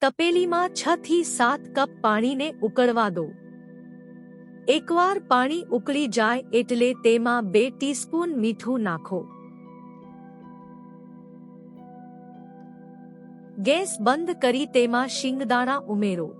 તપેલીમાં 6 થી 7 કપ પાણીને ઉકળવા દો। એકવાર પાણી ઉકળી જાય એટલે તેમાં 2 ટીસ્પૂન મીઠું નાખો। ગેસ બંધ કરી તેમાં શિંગદાણા ઉમેરો।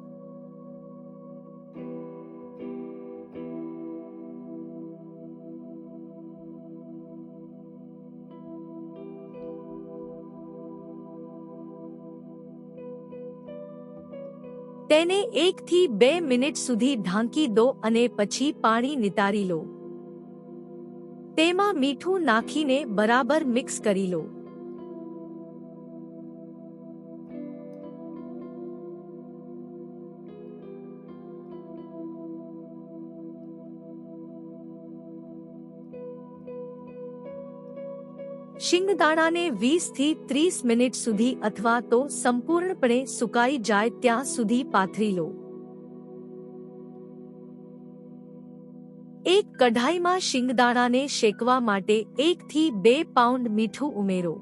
તેને 1 થી 2 મિનિટ સુધી ઢાંકી દો અને પછી પાણી નિતારી લો। તેમાં મીઠું નાખીને બરાબર મિક્સ કરી લો। શિંગદાણાને 20 થી 30 મિનિટ સુધી અથવા તો સંપૂર્ણપણે સુકાઈ જાય ત્યાં સુધી પાથરી લો। એક કઢાઈમાં શિંગદાણાને શેકવા માટે 1 થી 2 પાઉન્ડ મીઠું ઉમેરો।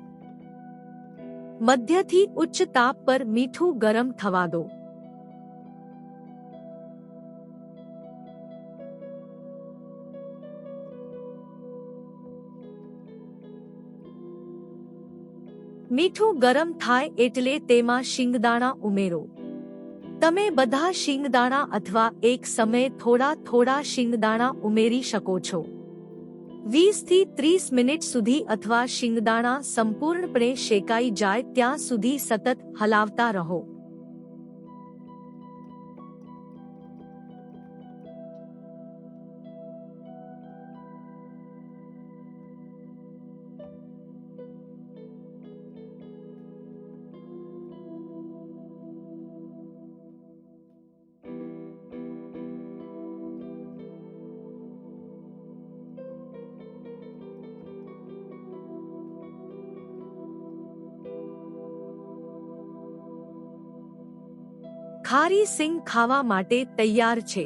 મધ્યથી ઉચ્ચ તાપ પર મીઠું ગરમ થવા દો। મીઠું ગરમ થાય એટલે તેમાં શિંગદાણા ઉમેરો। તમે બધા શિંગદાણા અથવા એક સમયે થોડા શિંગદાણા ઉમેરી શકો છો। 20 થી 30 મિનિટ સુધી અથવા શિંગદાણા સંપૂર્ણપણે શેકાઈ જાય ત્યાં સુધી સતત હલાવતા રહો। ખારી સિંગ ખાવા માટે તૈયાર છે।